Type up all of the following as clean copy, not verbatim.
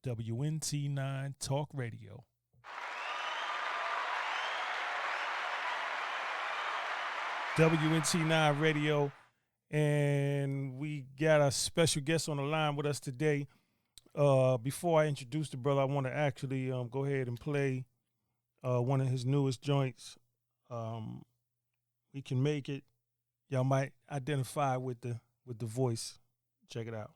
WNT9 Talk Radio. WNT9 Radio, and we got a special guest on the line with us today. Before I introduce the brother, I want to actually go ahead and play one of his newest joints. We Can Make It. Y'all might identify with the voice. Check it out.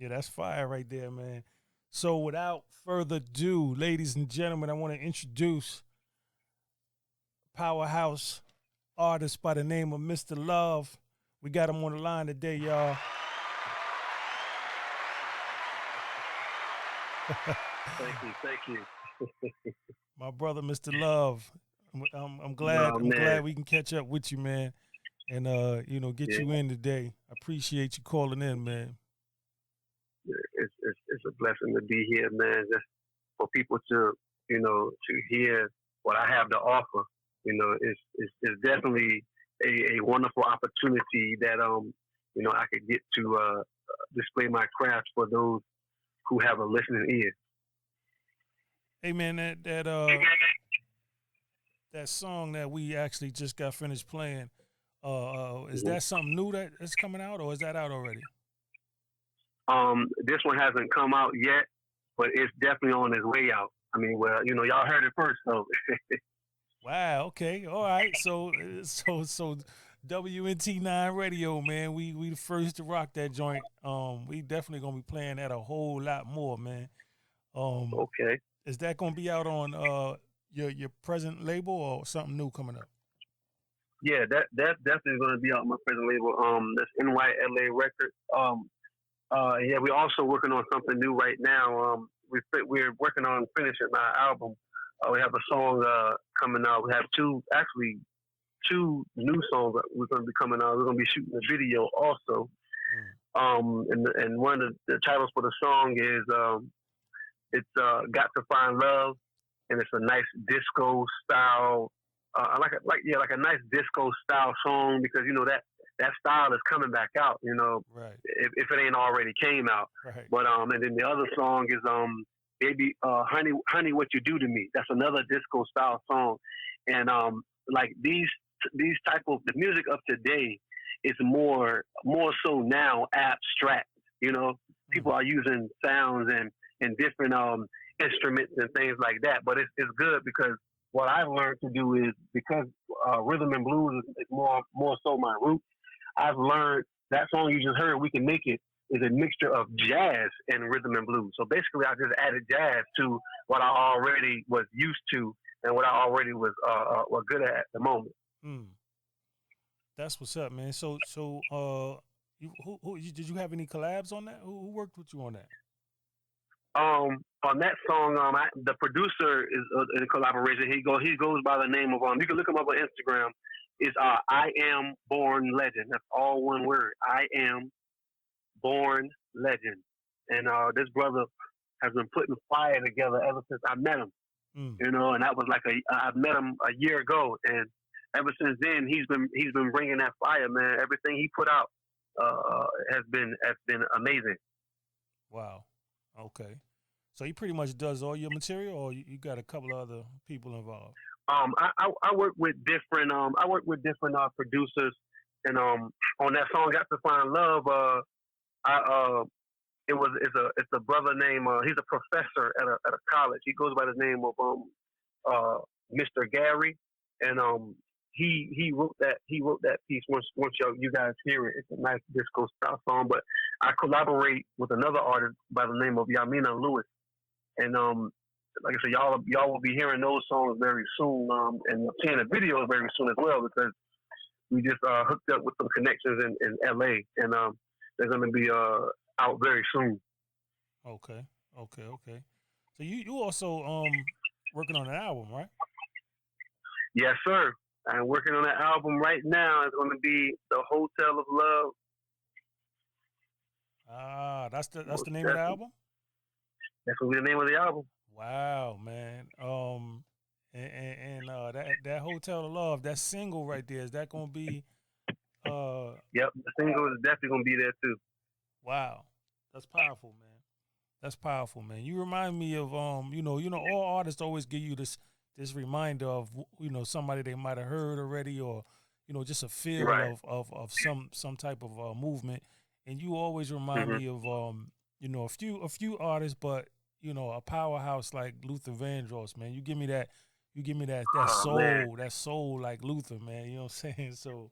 Yeah, that's fire right there, man. So without further ado, ladies and gentlemen, I want to introduce powerhouse artist by the name of Mr.Luv. We got him on the line today, y'all. Thank you. My brother, Mr.Luv. I'm glad we can catch up with you, man, and get you in today. I appreciate you calling in, man. It's a blessing to be here, man. Just for people to hear what I have to offer. It's definitely a wonderful opportunity that I could get to display my craft for those who have a listening ear. Hey man, that song that we actually just got finished playing, Is that something new that's coming out, or is that out already? This one hasn't come out yet, but it's definitely on its way out. I mean, well, y'all heard it first, so. Wow. Okay. All right. So WNT9 Radio, man. We the first to rock that joint. We definitely gonna be playing that a whole lot more, man. Okay. Is that gonna be out on your present label or something new coming up? Yeah, that's definitely going to be out on my present label. That's NYLA Records. Yeah, we're also working on something new right now. We're working on finishing our album. We have a song coming out. We have two new songs that we're going to be coming out. We're going to be shooting a video also. And one of the titles for the song is it's "Got to Find Love," and it's a nice disco style. Like a nice disco style song, because that style is coming back out. Right. If it ain't already came out. Right. But and then the other song is "Baby, Honey, What You Do to Me." That's another disco style song, and like these type of the music of today is more so now abstract. People are using sounds and different instruments and things like that. But it's good because what I've learned to do is, because rhythm and blues is more so my root. I've learned that song you just heard, "We Can Make It," is a mixture of jazz and rhythm and blues. So basically, I just added jazz to what I already was used to and what I already was good at the moment. That's what's up, man. So did you have any collabs on that? Who worked with you on that? On that song, the producer is in a collaboration. He goes by the name of you can look him up on Instagram. It's I Am Born Legend. That's all one word. I Am Born Legend. And this brother has been putting fire together ever since I met him. And that was I met him a year ago, and ever since then he's been bringing that fire, man. Everything he put out has been amazing. Wow. Okay. So he pretty much does all your material, or you got a couple of other people involved? I work with different producers, and on that song "Got to Find Love," it's a brother named he's a professor at a college. He goes by the name of Mr. Gary, and he wrote that piece. Once you guys hear it, it's a nice disco style song. But I collaborate with another artist by the name of Yamina Lewis, and like I said, y'all will be hearing those songs very soon, and seeing the videos very soon as well, because we just hooked up with some connections in LA, and they're going to be out very soon. Okay. So you also working on an album, right? Yes, sir. I'm working on that album right now. It's going to be The Hotel of Love. That's the name of the album? That's going to be the name of the album. Wow, man. And that Hotel of Love, that single right there, is that going to be? Yep, the single is definitely going to be there too. Wow, that's powerful, man. That's powerful, man. You remind me of all artists always give you this reminder of somebody they might have heard already, or just a feel right. of some type of movement, and you always remind me of a few artists, but a powerhouse like Luther Vandross, man. You give me that soul, man. that soul like Luther, man. You know what I'm saying? So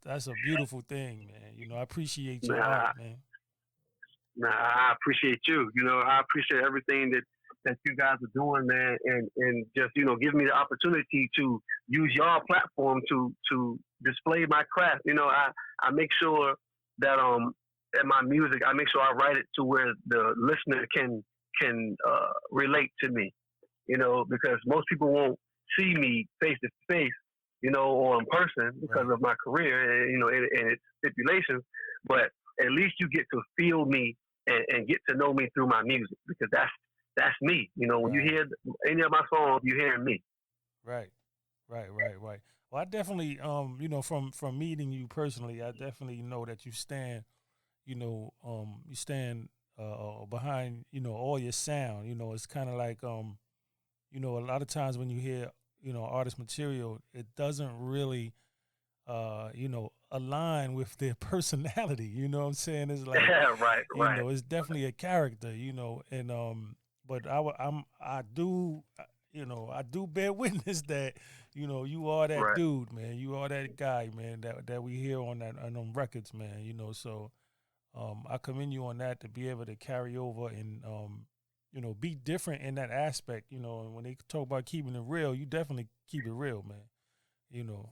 that's a beautiful thing, man. I appreciate your art, man. Nah, I appreciate you. I appreciate everything that you guys are doing, man, and just give me the opportunity to use your platform to display my craft. I make sure that in my music, I make sure I write it to where the listener can relate to me. Because most people won't see me face to face, or in person because of my career, and its stipulations. But at least you get to feel me and get to know me through my music, because that's me. When you hear any of my songs, you hearing me. Right. Well, I definitely, from meeting you personally, I definitely know that you stand, behind, all your sound. It's kind of like, a lot of times when you hear, artist material, it doesn't really align with their personality. You know what I'm saying? It's like, right, right, it's definitely a character, and but I do bear witness that, you are that right, dude, man. You are that guy, man, that we hear on them records, man. So I commend you on that to be able to carry over and be different in that aspect. And when they talk about keeping it real, you definitely keep it real, man.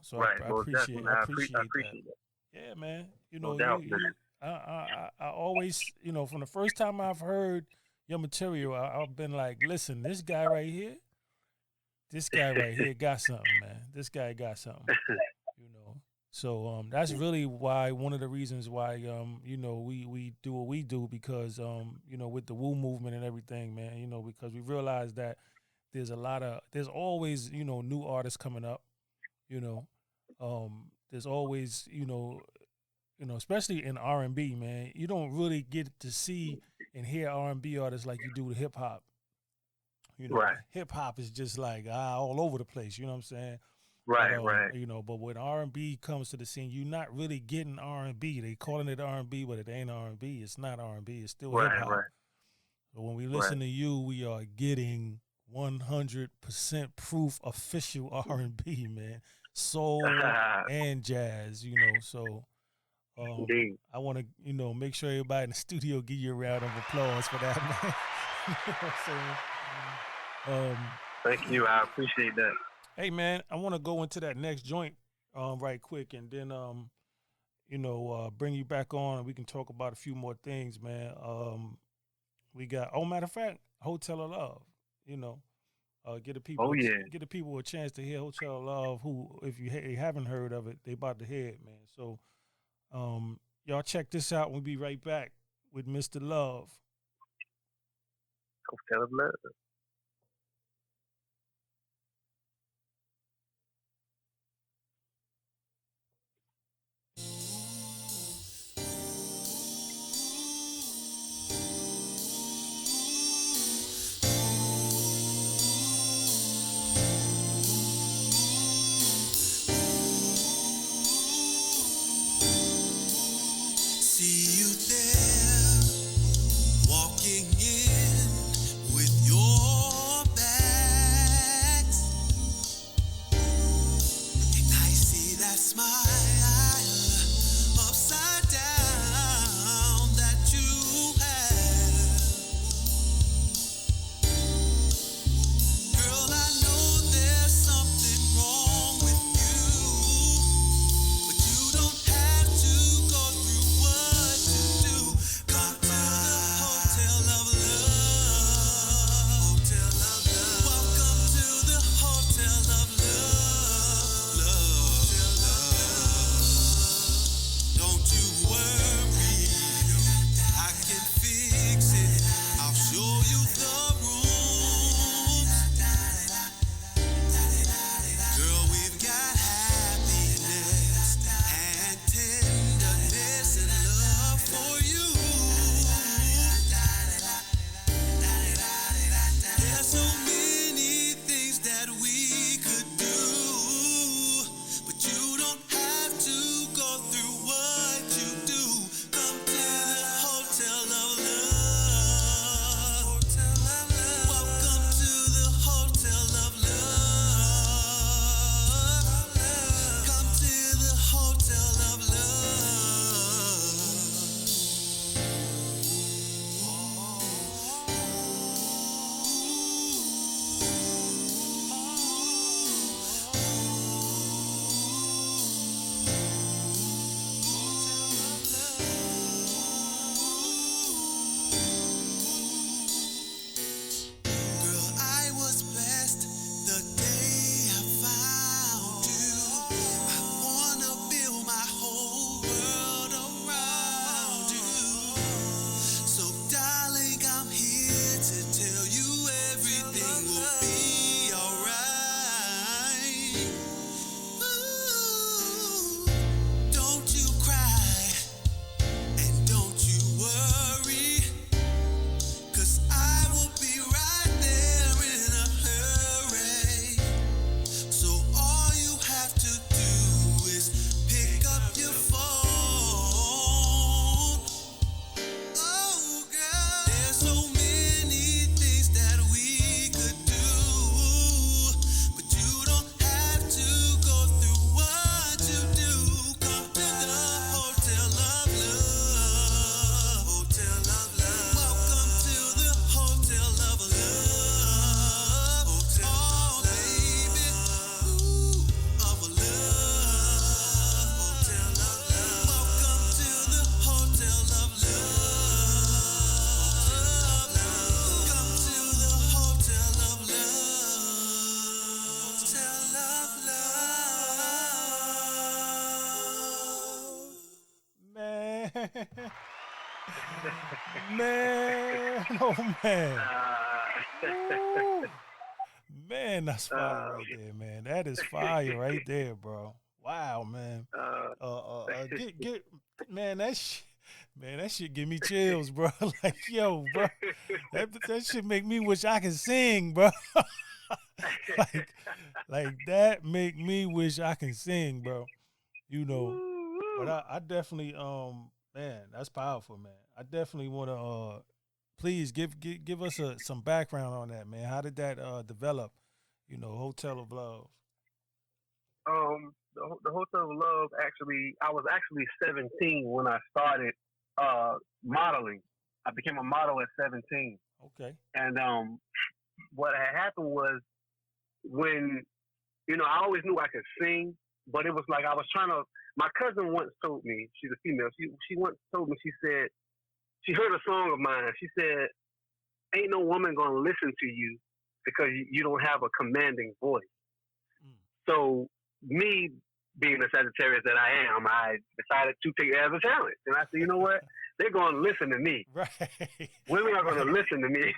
So right. I Most appreciate definitely, I I appreciate that. appreciate that. Yeah, man. No doubt, man. I always, from the first time I've heard your material, I've been like, listen, this guy right here got something, man. This guy got something, you know. So that's really why one of the reasons why we do what we do, because with the woo movement and everything, man, because we realize that there's always new artists coming up, you know. There's always especially in R&B, man, you don't really get to see and hear R&B artists like you do the hip hop. Right, Hip hop is just like all over the place. You know what I'm saying? But right, right, but when R&B comes to the scene, you're not really getting R&B. They calling it R&B, but it ain't R&B. It's not R&B. It's still hip right, hop. right, So when we right. listen to you, we are getting 100% proof official R&B, man. Soul and jazz. So Indeed. I want to make sure everybody in the studio give you a round of applause for that, man. You know what I'm saying? Thank you. I appreciate that. Hey man, I want to go into that next joint right quick, and then bring you back on, and we can talk about a few more things, man. We got, matter of fact, Hotel of Love. You know, Oh yeah. get the people a chance to hear Hotel of Love. Who, if you haven't heard of it, they about to hear it, man. So y'all check this out. We'll be right back with Mr.Luv. Hotel of Love. See you there, walking in with your bags, and I see that smile upside down that you have. Girl, I know there's something wrong with you, but you don't have to go through what man. Man, oh man. Woo. Man, that's fire right there, man. That is fire right there, bro. Wow, man. Get man, that shit give me chills, bro. Like, yo, bro, that shit make me wish I could sing, bro. like, like that make me wish I can sing, bro. You know, but I definitely, man, that's powerful, man. I definitely want to, please give us some background on that, man. How did that develop? You know, Hotel of Love. The Hotel of Love, actually, I was actually 17 when I started modeling. I became a model at 17. Okay. And what had happened was, when, I always knew I could sing, but it was like I was trying to. My cousin once told me, she's a female. She once told me, she said, she heard a song of mine. She said, "Ain't no woman gonna listen to you because you don't have a commanding voice." Mm. So me, being the Sagittarius that I am, I decided to take it as a challenge. And I said, you know what? They're going to listen to me. Right. Women are going to listen to me.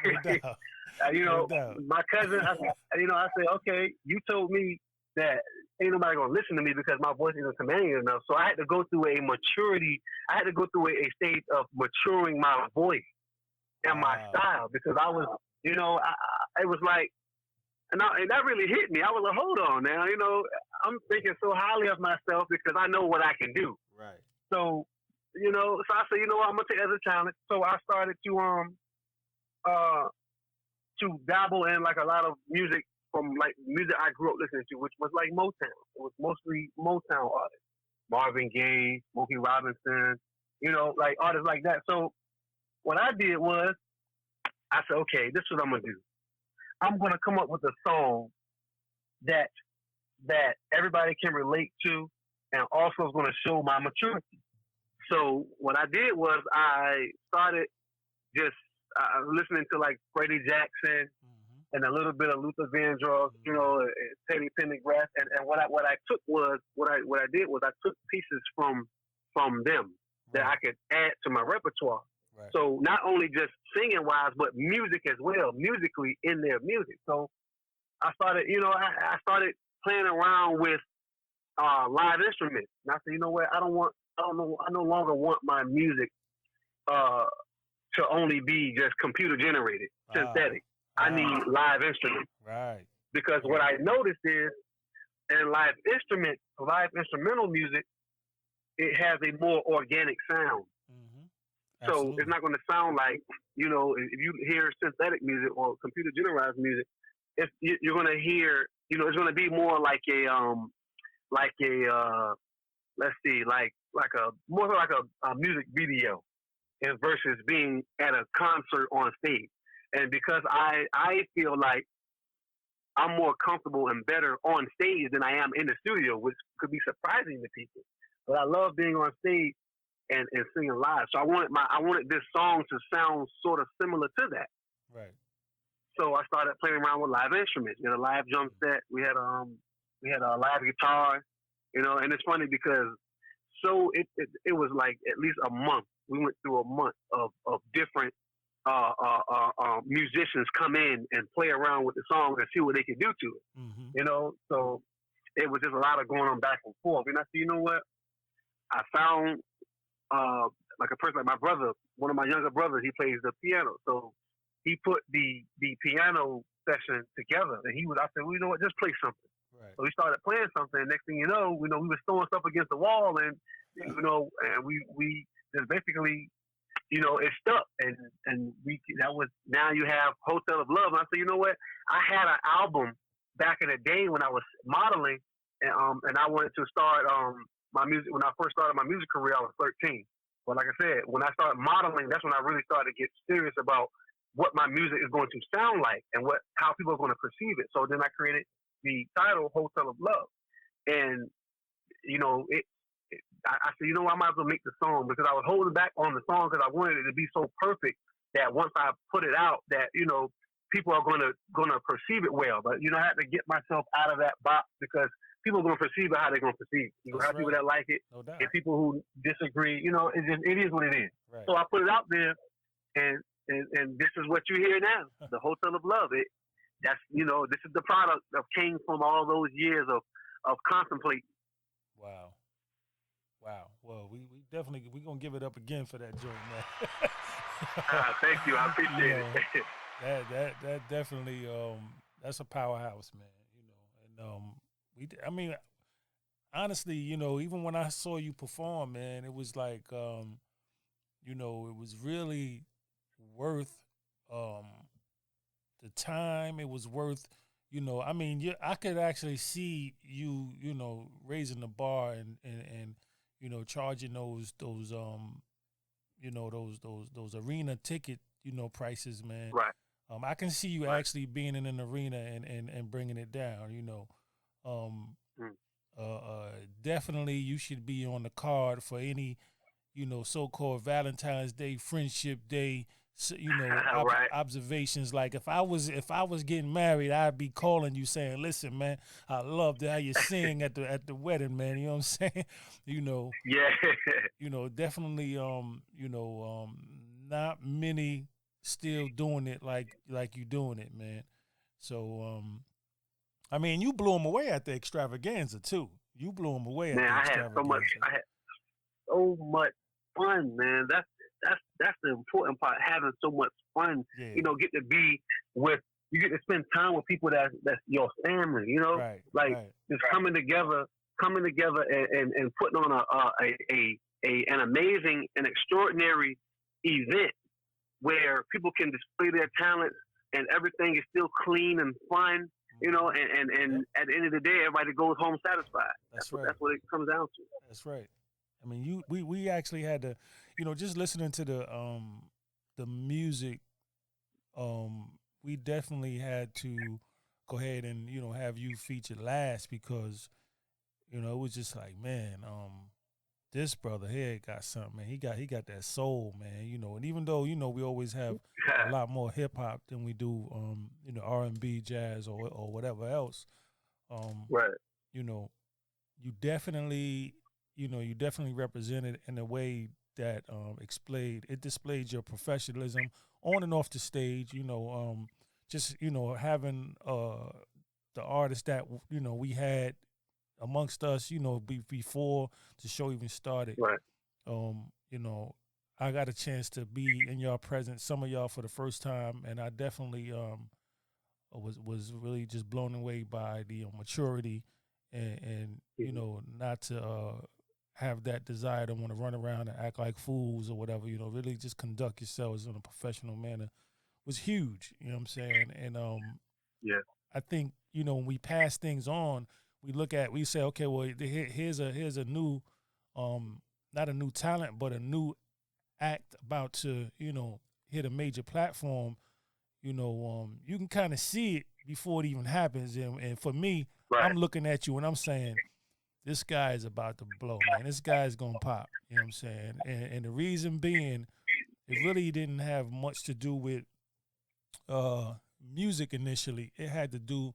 No doubt. My cousin, I said, okay, you told me that ain't nobody going to listen to me because my voice isn't commanding enough. So I had to go through a stage of maturing my voice and my style, because I was, it was like, and that really hit me. I was like, hold on now, I'm thinking so highly of myself because I know what I can do. Right. So, so I said, you know what, I'm going to take it as a challenge. So I started to dabble in like a lot of music from like music I grew up listening to, which was like Motown. It was mostly Motown artists. Marvin Gaye, Smokey Robinson, like artists like that. So what I did was, I said, okay, this is what I'm going to do. I'm going to come up with a song that everybody can relate to, and also is going to show my maturity. So what I did was I started just listening to like Freddie Jackson, mm-hmm. and a little bit of Luther Vandross, mm-hmm. Teddy Pendergrass, and what I did was I took pieces from them that I could add to my repertoire. Right. So not only just singing wise, but music as well, musically in their music. So I started, I started playing around with live instruments. And I said, you know what, I no longer want my music to only be just computer generated, synthetic. I need live instruments. Right. Because what I noticed is, in live instrumental music, it has a more organic sound. Mm-hmm. So it's not going to sound like, if you hear synthetic music or computer generated music, you're going to hear, it's going to be more like a music video, and versus being at a concert on stage. And because I feel like I'm more comfortable and better on stage than I am in the studio, which could be surprising to people. But I love being on stage and singing live. So I wanted this song to sound sort of similar to that. Right. So I started playing around with live instruments. We had a live drum set. We had a live guitar. And it's funny because it was like at least a month. We went through a month of different musicians come in and play around with the song and see what they could do to it. Mm-hmm. So it was just a lot of going on back and forth. And I said, you know what? I found like a person, like my brother, one of my younger brothers, he plays the piano. So he put the piano session together, and I said, well, you know what? Just play something. Right. So we started playing something. And next thing you know, we were throwing stuff against the wall, and and we just basically, it stuck, and now you have Hotel of Love. And I said, you know what? I had an album back in the day when I was modeling, and I wanted to start my music. When I first started my music career, I was 13. But like I said, when I started modeling, that's when I really started to get serious about what my music is going to sound like and how people are going to perceive it. So then I created the title Hotel of Love, and I said, I might as well make the song, because I was holding back on the song because I wanted it to be so perfect that once I put it out, that people are going to perceive it well. But I had to get myself out of that box, because people are gonna perceive it how they're gonna perceive. You That's have people right. that like it, No doubt. and people who disagree. You know, it is what it is. Right. So I put it out there, and this is what you hear now. The Hotel of Love. This is the product of came from all those years of contemplating. Wow. Well, we definitely we gonna give it up again for that joint, man. Thank you. I appreciate it. That definitely that's a powerhouse, man. I mean, honestly, even when I saw you perform, man, it was like it was really worth the time. It was worth, I mean, I could actually see you, raising the bar and charging those arena ticket, prices, man. Right. I can see you actually being in an arena and bringing it down, Definitely you should be on the card for any, so-called Valentine's Day, Friendship Day, Right. observations. Like if I was getting married, I'd be calling you saying, "Listen, man, I loved how you sing at the wedding, man." You know what I'm saying? Yeah. Definitely. Not many still doing it like you doing it, man. So, I mean, you blew them away at the extravaganza too. You blew them away at the extravaganza. I had so much fun, man. That's the important part. Having so much fun, Yeah. Get to be with. You get to spend time with people that's your family. Right. Just coming together and putting on an amazing and extraordinary event where people can display their talents and everything is still clean and fun. And at the end of the day, everybody goes home satisfied. That's right. That's what it comes down to. That's right. I mean, we actually had to, just listening to the music, we definitely had to go ahead and have you featured last because, it was just like, man, this brother here got something, man. He got that soul, man. And even though we always have a lot more hip hop than we do, R&B, jazz, or whatever else. Right. You definitely represented in a way that displayed your professionalism on and off the stage. Just having the artists that we had amongst us, before the show even started. Right. I got a chance to be in y'all presence, some of y'all for the first time, and I definitely was really just blown away by the maturity and not to have that desire to want to run around and act like fools or whatever. Really just conduct yourselves in a professional manner was huge. You know what I'm saying? And yeah, I think when we pass things on, we say, okay, well, here's a new, not a new talent, but a new act about to, hit a major platform. You can kind of see it before it even happens. And for me, right. I'm looking at you and I'm saying, this guy is about to blow, man. This guy's going to pop. You know what I'm saying? And the reason being, it really didn't have much to do with music initially. It had to do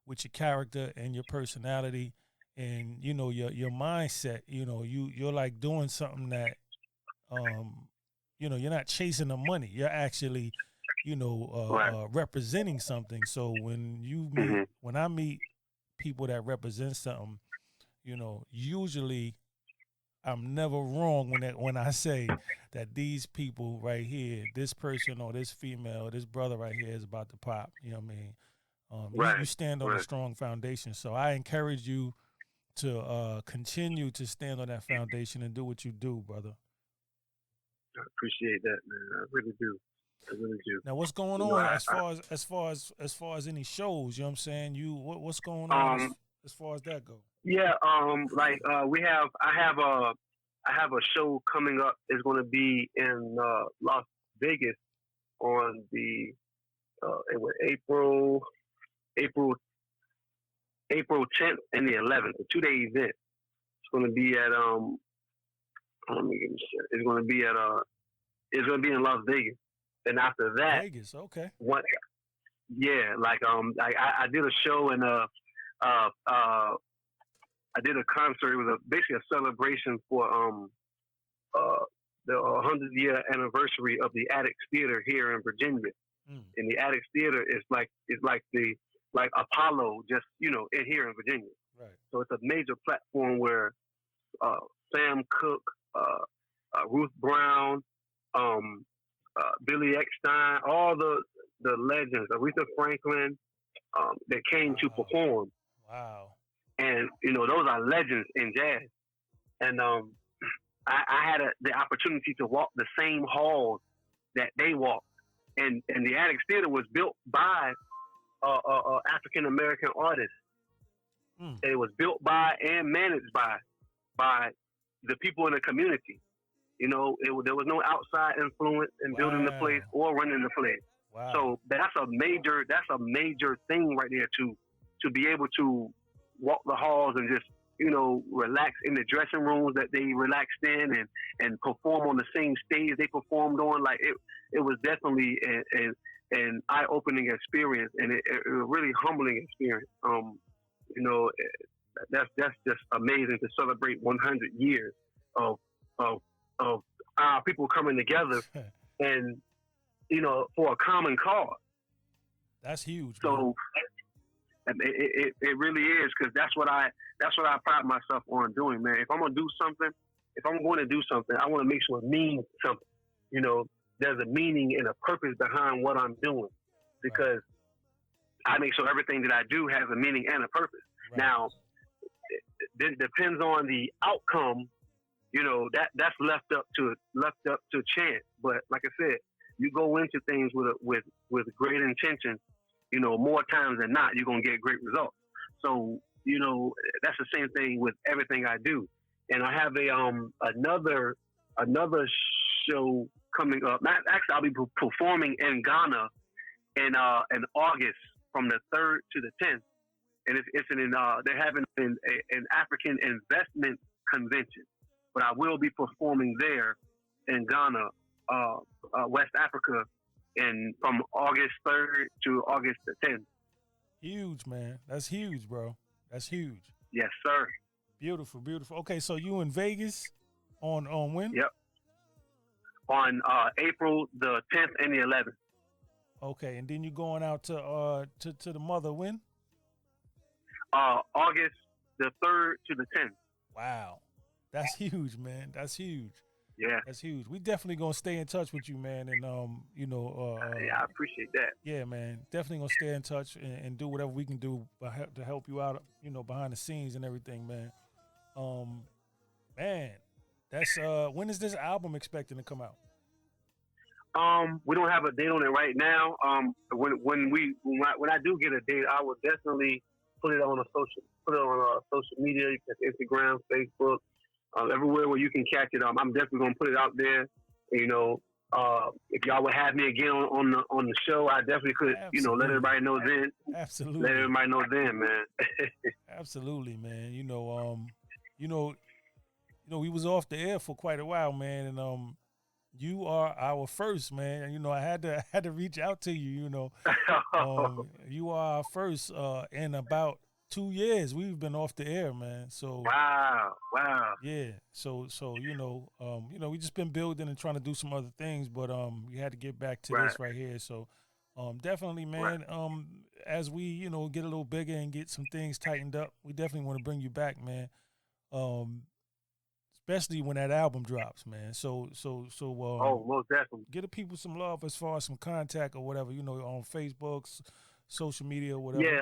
with your character and your personality and, your mindset. You're like doing something that, you're not chasing the money. You're actually, representing something. So when I meet people that represent something, usually I'm never wrong when I say that these people right here, this person or this female, this brother right here is about to pop. You know what I mean? Right. You stand on a strong foundation. So I encourage you to continue to stand on that foundation and do what you do, brother. I appreciate that, man. I really do. Now, what's going on as far as any shows? You know what I'm saying? What's going on as far as that go? Yeah, I have a show coming up. It's going to be in Las Vegas on the April 10th and the 11th, a 2-day event. It's going to be at let me get this shit. It's going to be in Las Vegas, and after that, Vegas, okay. I did a show in I did a concert. It was basically a celebration for the 100-year anniversary of the Addicts Theater here in Virginia. And the Addicts Theater is like Apollo, just in here in Virginia. Right. So it's a major platform where Sam Cooke, Ruth Brown, Billy Eckstein, all the legends, Aretha Franklin, that came to perform. Wow. And those are legends in jazz. And I had the opportunity to walk the same halls that they walked. And the Addicts Theater was built by African American artists. It was built by and managed by the people in the community. There was no outside influence in building the place or running the place. Wow. So that's a major thing right there to be able to walk the halls and just relax in the dressing rooms that they relaxed in and perform on the same stage they performed on. Like it was definitely an eye-opening experience, and a really humbling experience. That's just amazing to celebrate 100 years of our people coming together and for a common cause. That's huge. So it really is, because that's what I pride myself on doing, man. If I'm going to do something, I want to make sure it means something. There's a meaning and a purpose behind what I'm doing, because I make sure everything that I do has a meaning and a purpose. Right. Now, it depends on the outcome. That's left up to chance. But like I said, you go into things with great intention. More times than not, you're gonna get great results. So that's the same thing with everything I do. And I have another show coming up. Actually, I'll be performing in Ghana in August from the 3rd to the 10th, and they're having an African investment convention. But I will be performing there in Ghana, West Africa, and from August 3rd to August the 10th. Huge, man. That's huge, bro. That's huge. Yes, sir. Beautiful, beautiful. Okay, so you in Vegas on when? Yep. On April the 10th and the 11th. Okay, and then you going out to the mother when? August the 3rd to the 10th. Wow. That's huge, man. That's huge. Yeah. That's huge. We definitely gonna stay in touch with you, man, and yeah, I appreciate that. Yeah, man. Definitely gonna stay in touch and do whatever we can do to help you out, behind the scenes and everything, man. Man, that's when is this album expecting to come out? We don't have a date on it right now. When I do get a date, I will definitely put it on social media, Instagram, Facebook. Everywhere where you can catch it, I'm definitely gonna put it out there. If y'all would have me again on the show, I definitely could. Absolutely. Let everybody know then. Absolutely. Let everybody know then, man. Absolutely, man. We was off the air for quite a while, man, and you are our first, man. I had to reach out to you. You are our first in about 2 years. We've been off the air, man. So wow. Yeah. So we just been building and trying to do some other things, but we had to get back to this right here. So definitely, man. As we get a little bigger and get some things tightened up, we definitely want to bring you back, man. Especially when that album drops, man. So most definitely. Give the people some love as far as some contact or whatever, on Facebook, social media, whatever. Yeah.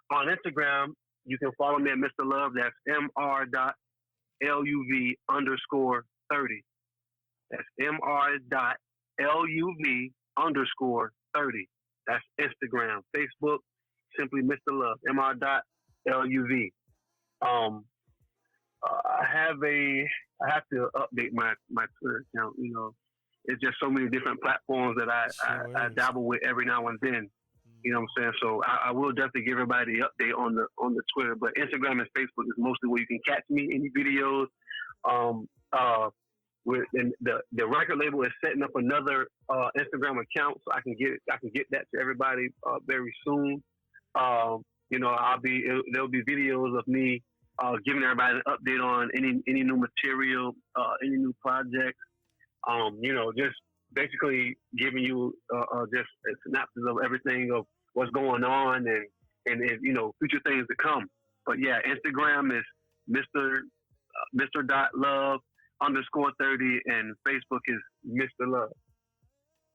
On Instagram, you can follow me at Mr.Luv. That's Mr.Luv_30. That's Mr.Luv_30. That's Instagram. Facebook, simply Mr.Luv. Mr.Luv. I have to update my Twitter account. It's just so many different platforms that I dabble with every now and then. You know what I'm saying? So I will definitely give everybody the update on the Twitter, but Instagram and Facebook is mostly where you can catch me. Any videos. The record label is setting up another Instagram account, so I can get that to everybody very soon. There'll be videos of me giving everybody an update on any new material, any new projects. Just basically giving you just a synopsis of everything of what's going on and future things to come. But yeah, Instagram is Mr. Luv _30 and Facebook is Mr. Luv.